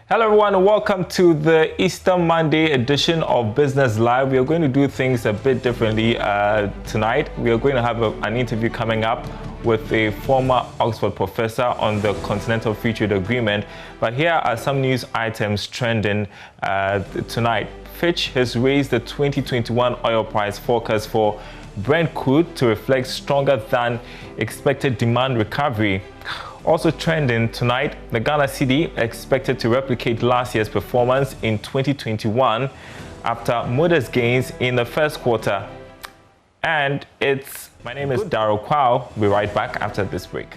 Hello everyone, welcome to the Easter Monday edition of Business Live. We are going to do things a bit differently tonight. We are going to have an interview coming up with a former Oxford professor on the Continental Free Trade Agreement. But here are some news items trending tonight. Fitch has raised the 2021 oil price forecast for Brent crude to reflect stronger than expected demand recovery. Also trending tonight, the Ghana cedi expected to replicate last year's performance in 2021 after modest gains in the first quarter. And my name is Darryl Kwao. We'll be right back after this break.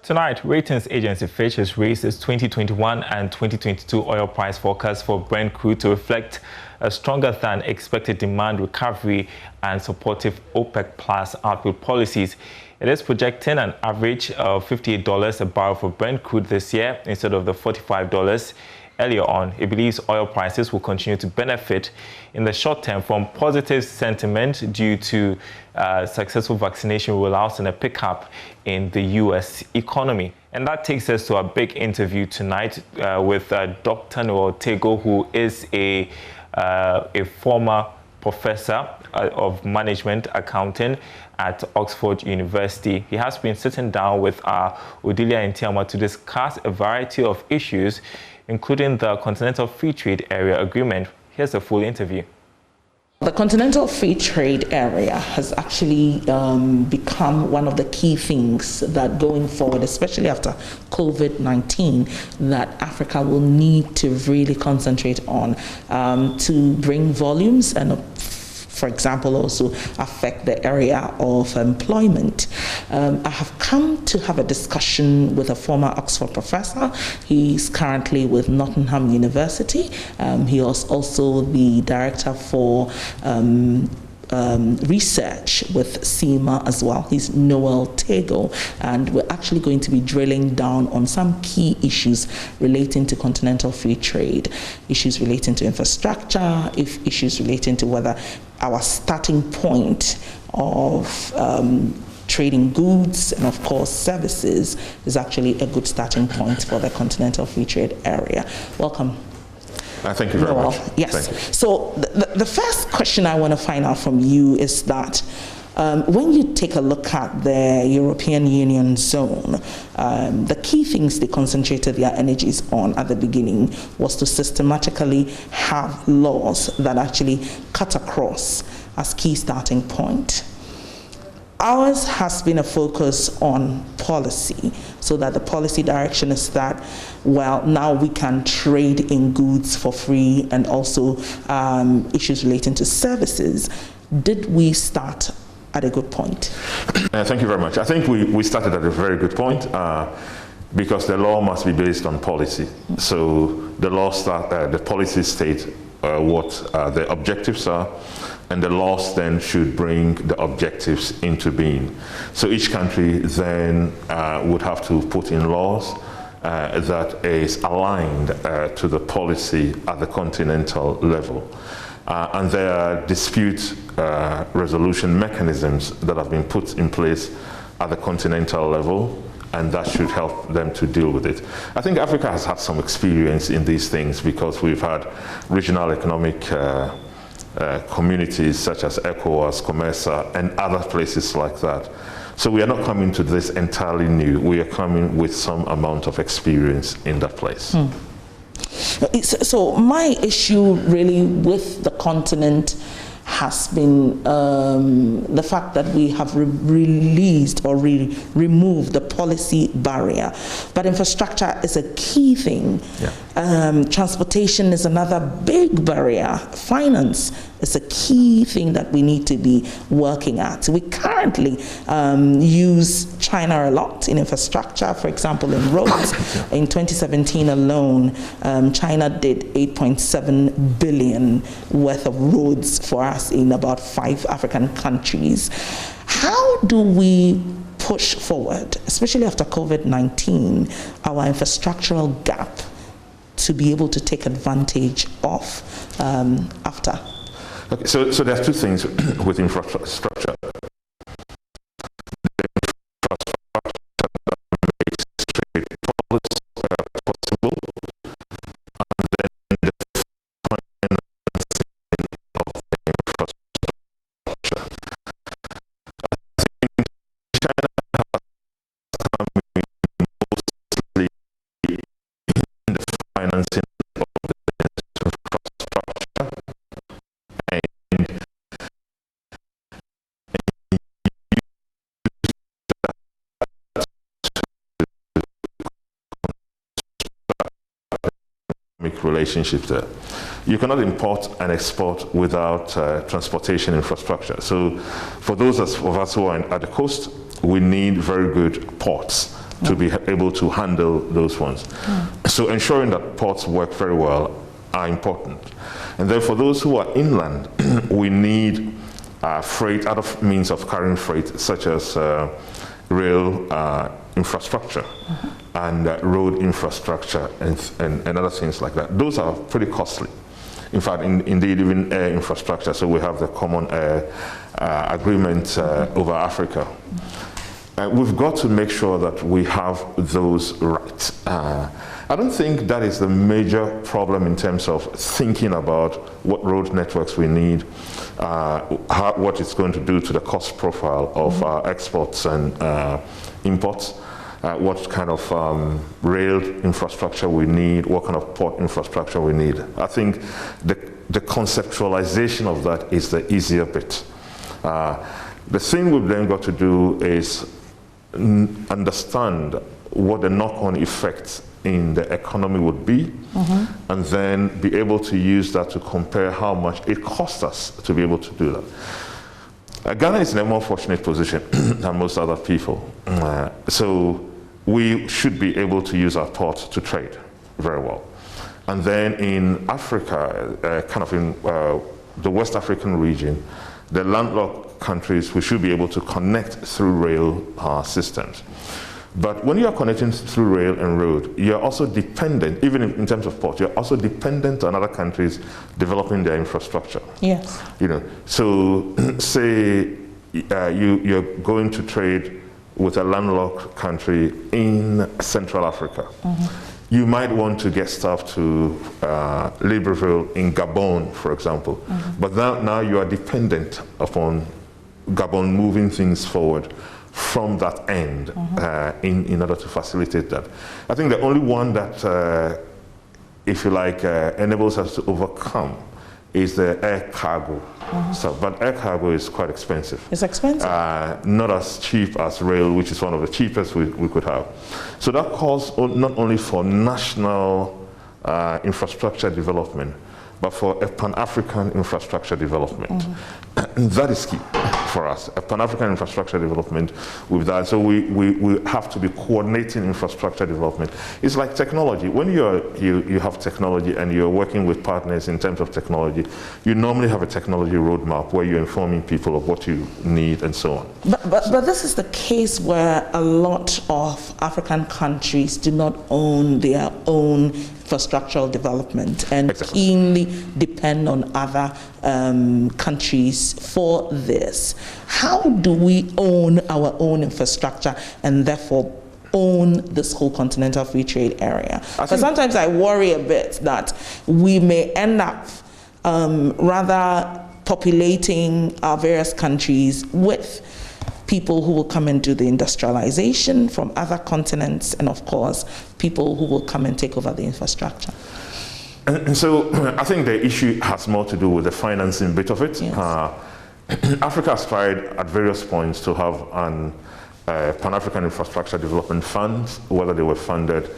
Tonight, ratings agency Fitch has raised its 2021 and 2022 oil price forecast for Brent crude to reflect a stronger than expected demand recovery and supportive OPEC Plus output policies. It is projecting an average of $58 a barrel for Brent crude this year instead of the $45 earlier on. It believes oil prices will continue to benefit in the short term from positive sentiment due to successful vaccination rollouts and a pickup in the U.S. economy. And that takes us to a big interview tonight with Dr. Noel Tego, who is a former professor of management accounting at Oxford University. He has been sitting down with Odilia Ntiama to discuss a variety of issues, including the Continental Free Trade Area Agreement. Here's a full interview. The Continental Free Trade Area has actually become one of the key things that going forward, especially after COVID-19, that Africa will need to really concentrate on to bring volumes and for example, also affect the area of employment. I have come to have a discussion with a former Oxford professor. He's currently with Nottingham University. He was also the director for research with CIMA as well. He's Noel Tego, and we're actually going to be drilling down on some key issues relating to continental free trade, issues relating to infrastructure, issues relating to whether our starting point of trading goods and of course services is actually a good starting point for the continental free trade area. Welcome. Thank you very much. Yes. So the first question I want to find out from you is that when you take a look at the European Union zone, the key things they concentrated their energies on at the beginning was to systematically have laws that actually cut across as key starting point. Ours has been a focus on policy, so that the policy direction is that, well, now we can trade in goods for free and also issues relating to services. Did we start at a good point? Thank you very much. I think we started at a very good point because the law must be based on policy. So the law the policy state what the objectives are, and the laws then should bring the objectives into being. So each country then would have to put in laws that is aligned to the policy at the continental level. And there are dispute resolution mechanisms that have been put in place at the continental level, and that should help them to deal with it. I think Africa has had some experience in these things because we've had regional economic communities such as ECOWAS, COMESA, and other places like that. So we are not coming to this entirely new. We are coming with some amount of experience in that place. So my issue really with the continent has been the fact that we have released or removed the policy barrier. But infrastructure is a key thing. Yeah. Transportation is another big barrier. Finance is a key thing that we need to be working at. We currently use China a lot in infrastructure, for example, in roads. In 2017 alone, China did 8.7 billion worth of roads for us in about 5 African countries. How do we push forward, especially after COVID-19, our infrastructural gap to be able to take advantage of after? Okay, so there are two things with infrastructure. Possible financing of the infrastructure and relationship there. You cannot import and export without transportation infrastructure. So for those of us who are at the coast, we need very good ports to be able to handle those ones. So ensuring that ports work very well are important. And then for those who are inland, we need freight, other means of carrying freight, such as rail infrastructure and road infrastructure and other things like that. Those are pretty costly. In fact, indeed, even air infrastructure. So we have the common air agreement over Africa. We've got to make sure that we have those right. I don't think that is the major problem in terms of thinking about what road networks we need, what it's going to do to the cost profile of exports and imports, what kind of rail infrastructure we need, what kind of port infrastructure we need. I think the conceptualization of that is the easier bit. The thing we've then got to do is understand what the knock-on effects in the economy would be, and then be able to use that to compare how much it costs us to be able to do that. Ghana is in a more fortunate position than most other people. So we should be able to use our ports to trade very well. And then in Africa, kind of in the West African region, the landlocked countries, we should be able to connect through rail systems. But when you are connecting through rail and road, you're also dependent, even in terms of ports, you're also dependent on other countries developing their infrastructure. Yes. You know, so say you're going to trade with a landlocked country in Central Africa. You might want to get stuff to Libreville in Gabon, for example. But now you are dependent upon Gabon moving things forward from that end in order to facilitate that. I think the only one that, if you like, enables us to overcome is the air cargo stuff. But air cargo is quite expensive. It's expensive. Not as cheap as rail, which is one of the cheapest we could have. So that calls not only for national infrastructure development, but for a Pan-African infrastructure development. And that is key for us, a Pan-African infrastructure development with that. So we have to be coordinating infrastructure development. It's like technology. When you have technology and you're working with partners in terms of technology, you normally have a technology roadmap where you're informing people of what you need and so on. But this is the case where a lot of African countries do not own their own infrastructural development and keenly depend on other countries for this. How do we own our own infrastructure and therefore own this whole continental free trade area? Because sometimes I worry a bit that we may end up rather populating our various countries with people who will come and do the industrialization from other continents, and of course, people who will come and take over the infrastructure. And so I think the issue has more to do with the financing bit of it. Yes. Africa has tried at various points to have an Pan-African Infrastructure Development Fund, whether they were funded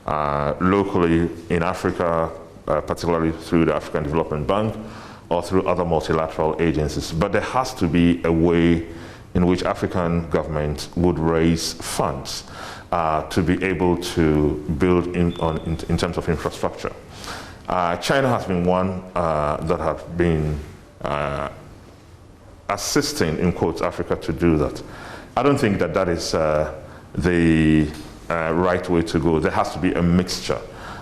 locally in Africa, particularly through the African Development Bank, or through other multilateral agencies. But there has to be a way in which African governments would raise funds to be able to build in terms of infrastructure. China has been one that have been assisting, in quotes, Africa to do that. I don't think that is the right way to go. There has to be a mixture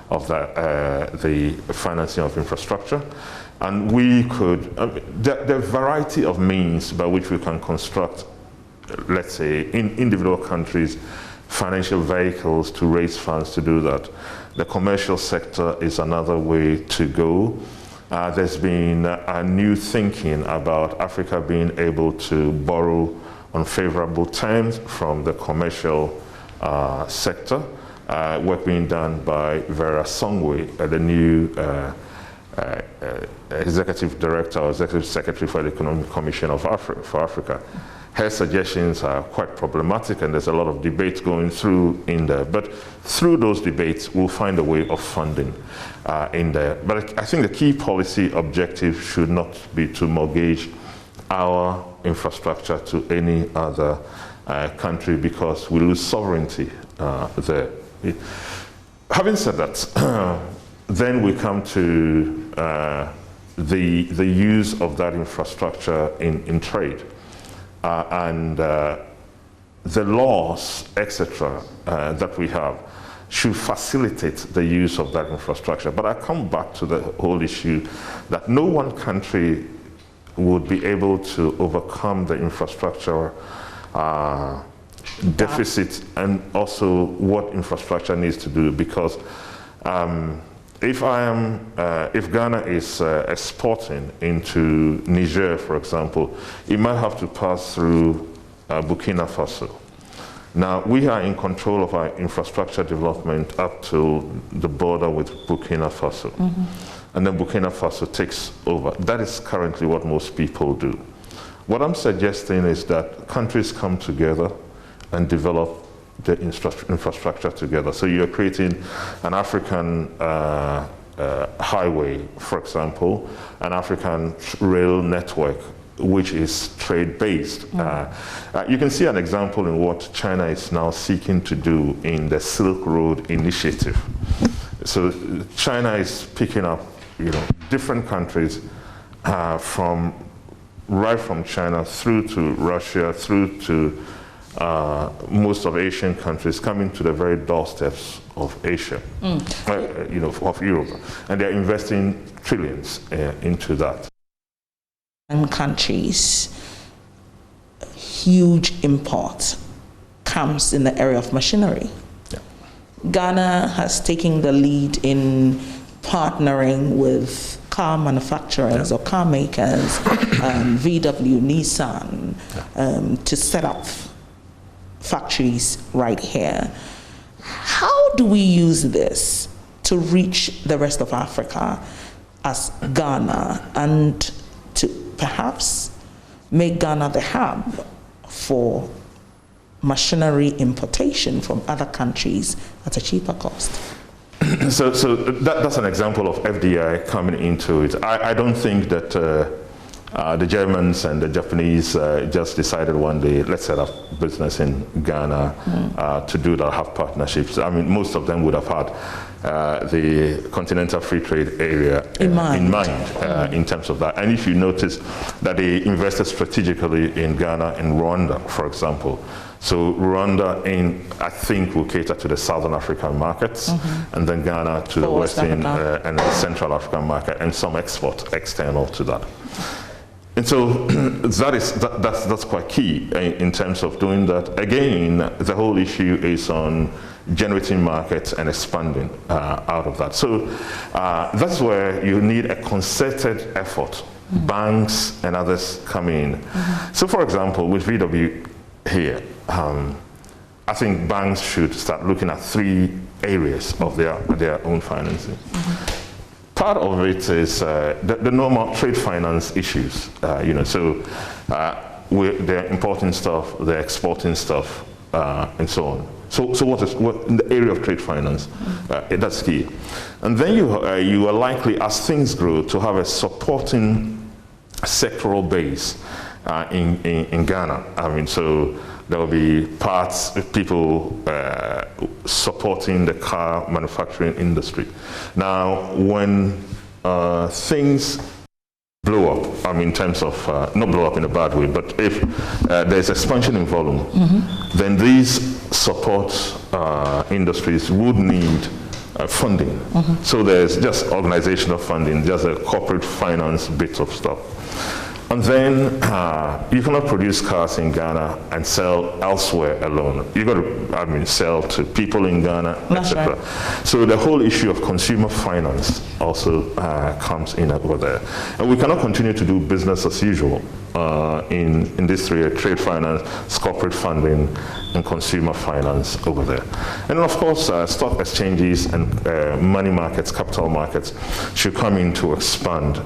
of the financing of infrastructure. And we could, the variety of means by which we can construct, let's say, in individual countries, financial vehicles to raise funds to do that. The commercial sector is another way to go. There's been a new thinking about Africa being able to borrow on favorable terms from the commercial sector. work being done by Vera Songwe, the new Executive Director or Executive Secretary for the Economic Commission for Africa. Her suggestions are quite problematic, and there's a lot of debate going through in there. But through those debates, we'll find a way of funding in there. But I think the key policy objective should not be to mortgage our infrastructure to any other country, because we lose sovereignty there. Having said that, then we come to the use of that infrastructure in trade. And the laws, etc., that we have should facilitate the use of that infrastructure. But I come back to the whole issue that no one country would be able to overcome the infrastructure deficit, and also what infrastructure needs to do, because if Ghana is exporting into Niger, for example, it might have to pass through Burkina Faso. Now, we are in control of our infrastructure development up to the border with Burkina Faso. And then Burkina Faso takes over. That is currently what most people do. What I'm suggesting is that countries come together and develop the infrastructure together. So you're creating an African highway, for example, an African rail network, which is trade-based. You can see an example in what China is now seeking to do in the Silk Road Initiative. So China is picking up, different countries right from China through to Russia, through to most of Asian countries, coming to the very doorsteps of Asia, of Europe, and they're investing trillions into that. And countries, huge import comes in the area of machinery. Yeah. Ghana has taken the lead in partnering with car manufacturers or car makers, VW, Nissan, to set up factories right here. How do we use this to reach the rest of Africa as Ghana, and to perhaps make Ghana the hub for machinery importation from other countries at a cheaper cost? So that's an example of FDI coming into it. I don't think that the Germans and the Japanese just decided one day, let's set up business in Ghana to do that, have partnerships. I mean, most of them would have had the Continental Free Trade Area in mind in terms of that. And if you notice that they invested strategically in Ghana and Rwanda, for example. So Rwanda, I think, will cater to the Southern African markets, and then Ghana to the Western and the Central African market, and some export external to that. And so that's quite key in terms of doing that. Again, the whole issue is on generating markets and expanding out of that. So that's where you need a concerted effort. Banks and others come in. So for example, with VW here, I think banks should start looking at 3 areas of their own financing. Part of it is the normal trade finance issues, so they're importing stuff, they're exporting stuff, and so on. So what in the area of trade finance, that's key. And then you are likely, as things grow, to have a supporting sectoral base in Ghana. I mean, so there will be people supporting the car manufacturing industry. Now, when things blow up, I mean, in terms of, not blow up in a bad way, but if there's expansion in volume, then these support industries would need funding. So there's just organizational funding, just a corporate finance bit of stuff. And then you cannot produce cars in Ghana and sell elsewhere alone. You got to, sell to people in Ghana, etc. Right. So the whole issue of consumer finance also comes in over there. And we cannot continue to do business as usual in this area: trade finance, corporate funding, and consumer finance over there. And then, of course, stock exchanges and money markets, capital markets should come in to expand.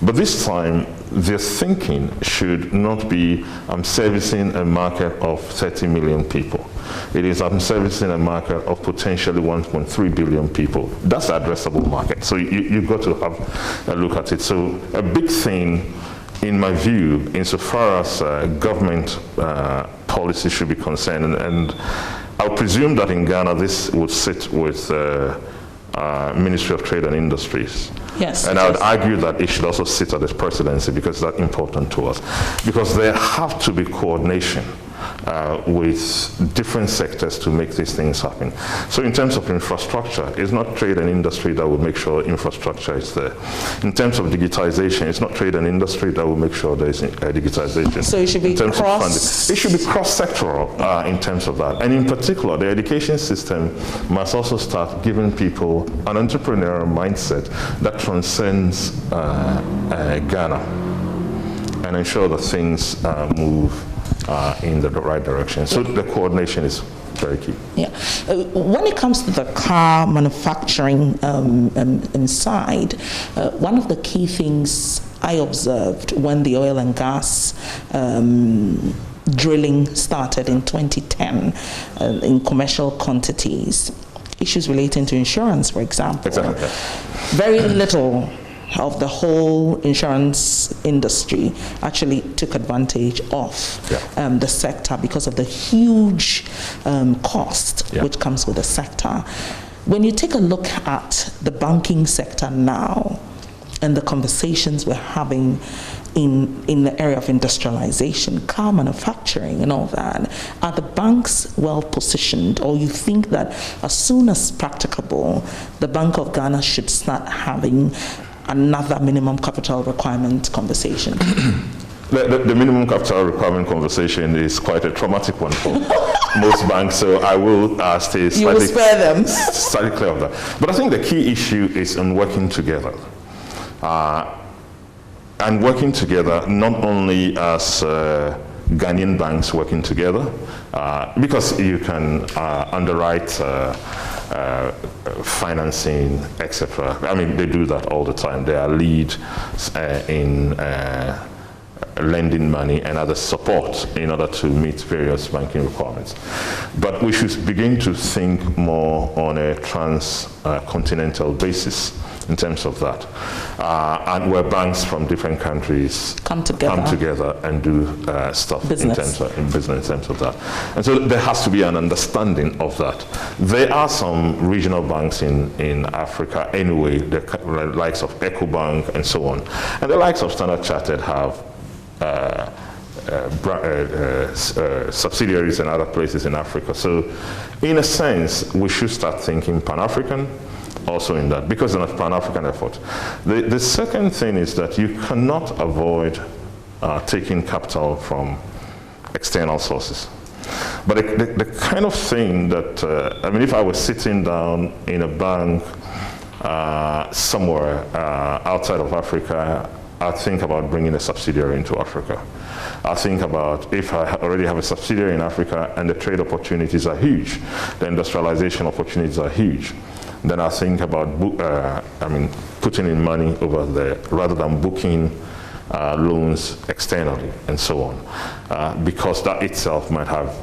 But this time, their thinking should not be, I'm servicing a market of 30 million people. It is, I'm servicing a market of potentially 1.3 billion people. That's the addressable market. So you've got to have a look at it. So a big thing, in my view, insofar as government policy should be concerned, and I presume that in Ghana this would sit with Ministry of Trade and Industries. Yes. And I would argue that it should also sit at the presidency, because that's important to us. Because there have to be coordination with different sectors to make these things happen. So in terms of infrastructure, it's not trade and industry that will make sure infrastructure is there. In terms of digitization, it's not trade and industry that will make sure there is digitization. So it should be it should be cross-sectoral in terms of that. And in particular, the education system must also start giving people an entrepreneurial mindset that transcends Ghana, and ensure that things move in the right direction. So the coordination is very key. Yeah. When it comes to the car manufacturing side, one of the key things I observed when the oil and gas drilling started in 2010 in commercial quantities, issues relating to insurance, for example. Exactly. Very little of the whole insurance industry actually took advantage of the sector because of the huge cost which comes with the sector. When you take a look at the banking sector now and the conversations we're having in the area of industrialization, car manufacturing and all that, are the banks well positioned, or you think that as soon as practicable, the Bank of Ghana should start having another minimum capital requirement conversation? The minimum capital requirement conversation is quite a traumatic one for most banks, so I will stay slightly, you will spare them. Slightly clear of that. But I think the key issue is in working together. And working together not only as Ghanaian banks working together, because you can underwrite financing, etc. I mean, they do that all the time. They are lead in lending money and other support in order to meet various banking requirements. But we should begin to think more on a transcontinental basis in terms of that, and where banks from different countries come together and do stuff in terms of that. And so there has to be an understanding of that. There are some regional banks in Africa anyway, the likes of EcoBank and so on. And the likes of Standard Chartered have subsidiaries in other places in Africa. So in a sense, we should start thinking Pan-African also in that, because of Pan-African effort. The second thing is that you cannot avoid taking capital from external sources. But the kind of thing that, I mean, if I was sitting down in a bank somewhere outside of Africa, I'd think about bringing a subsidiary into Africa. I think about, if I already have a subsidiary in Africa and the trade opportunities are huge, the industrialization opportunities are huge, then I think about putting in money over there rather than booking loans externally and so on, because that itself might have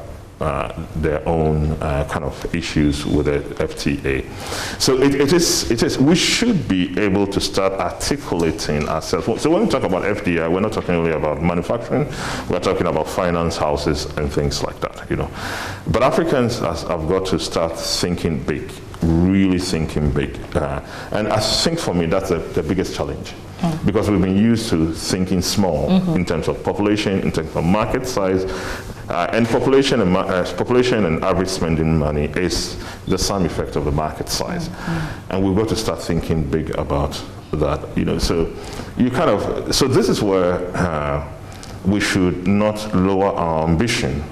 their own kind of issues with the FTA. So it is. We should be able to start articulating ourselves. So when we talk about FDI, we're not talking only about manufacturing. We're talking about finance houses and things like that. You know, but Africans have got to start thinking big, really thinking big. And I think for me that's the biggest challenge. Because we've been used to thinking small in terms of population, in terms of market size, and population and average spending money is the sum effect of the market size. And we've got to start thinking big about that, so you kind of, so this is where we should not lower our ambition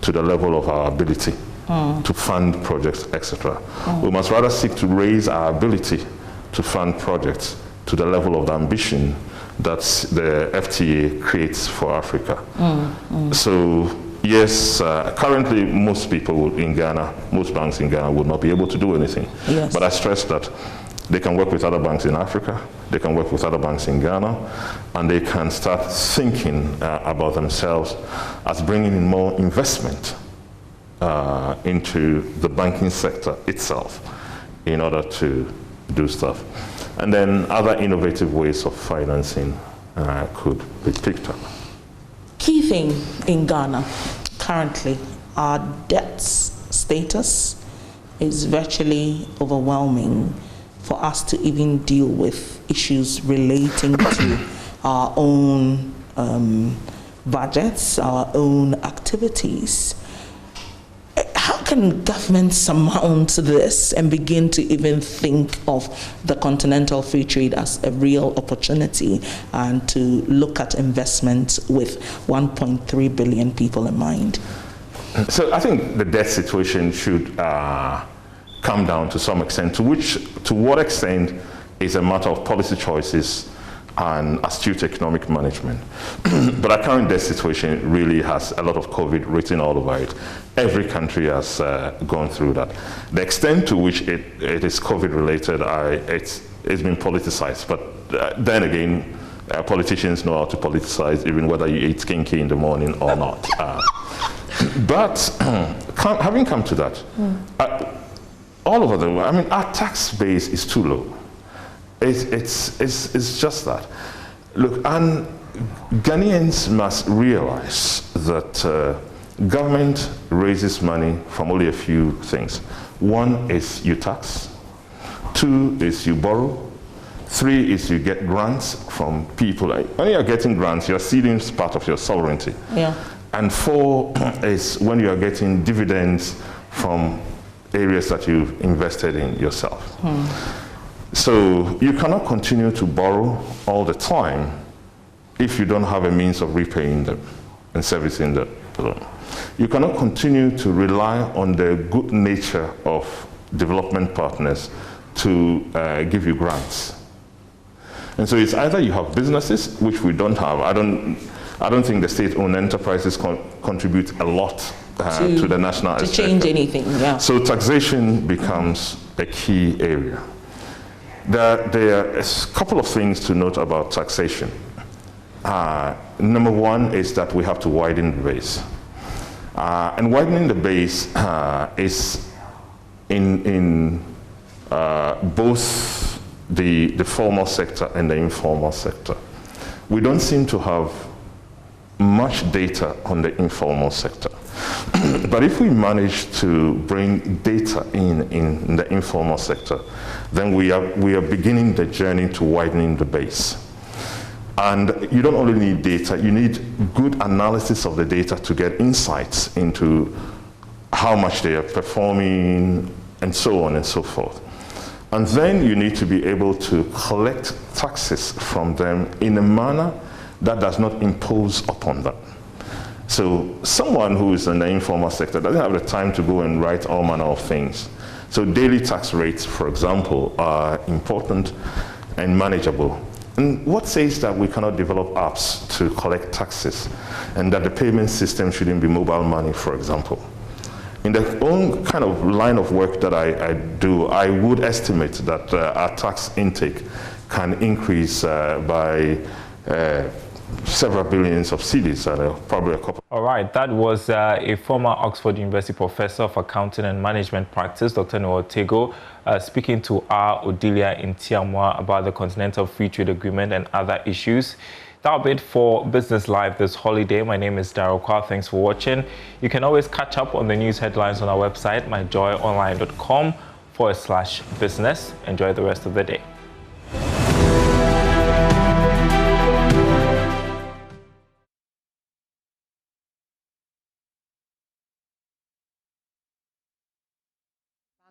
to the level of our ability to fund projects, etc. We must rather seek to raise our ability to fund projects to the level of the ambition that the FTA creates for Africa. So yes, currently most people in Ghana, most banks in Ghana would not be able to do anything. Yes. But I stress that they can work with other banks in Africa, they can work with other banks in Ghana, and they can start thinking about themselves as bringing in more investment into the banking sector itself in order to do stuff. And then other innovative ways of financing could be picked up. Key thing in Ghana currently, our debt status is virtually overwhelming for us to even deal with issues relating to our own budgets, our own activities. How can government surmount this and begin to even think of the continental free trade as a real opportunity and to look at investment with 1.3 billion people in mind? So I think the debt situation should come down to some extent, to what extent is a matter of policy choices and astute economic management. But our current debt situation really has a lot of COVID written all over it. Every country has gone through that. The extent to which it is COVID related, it's been politicized. But then again, politicians know how to politicize, even whether you eat kinky in the morning or not. But having come to that, all over the world, I mean, our tax base is too low. It's just that. Look, and Ghanaians must realize that government raises money from only a few things. One is you tax, two is you borrow, three is you get grants from people. When you're getting grants, you're ceding part of your sovereignty. Yeah. And four is when you are getting dividends from areas that you've invested in yourself. So you cannot continue to borrow all the time if you don't have a means of repaying them and servicing the loan. You cannot continue to rely on the good nature of development partners to give you grants. And so it's either you have businesses, which we don't have. I don't think the state-owned enterprises contribute a lot to the national to change anything. Yeah. So taxation becomes a key area. There are a couple of things to note about taxation. Number one is that we have to widen the base. And widening the base is in both the formal sector and the informal sector. We don't seem to have much data on the informal sector. But if we manage to bring data in the informal sector, then we are beginning the journey to widening the base. And you don't only need data, you need good analysis of the data to get insights into how much they are performing and so on and so forth. And then you need to be able to collect taxes from them in a manner that does not impose upon them. So someone who is in the informal sector doesn't have the time to go and write all manner of things. So daily tax rates, for example, are important and manageable. And what says that we cannot develop apps to collect taxes and that the payment system shouldn't be mobile money, for example? In the own kind of line of work that I do, I would estimate that our tax intake can increase by several billions of cedis, probably a couple. All right, that was a former Oxford University professor of accounting and management practice, Dr. Noel Tego, speaking to our Odilia in Tiamwa about the Continental Free Trade Agreement and other issues. That'll be it for Business Live this holiday. My name is Daryl Kwa. Thanks for watching. You can always catch up on the news headlines on our website, myjoyonline.com/business. Enjoy the rest of the day.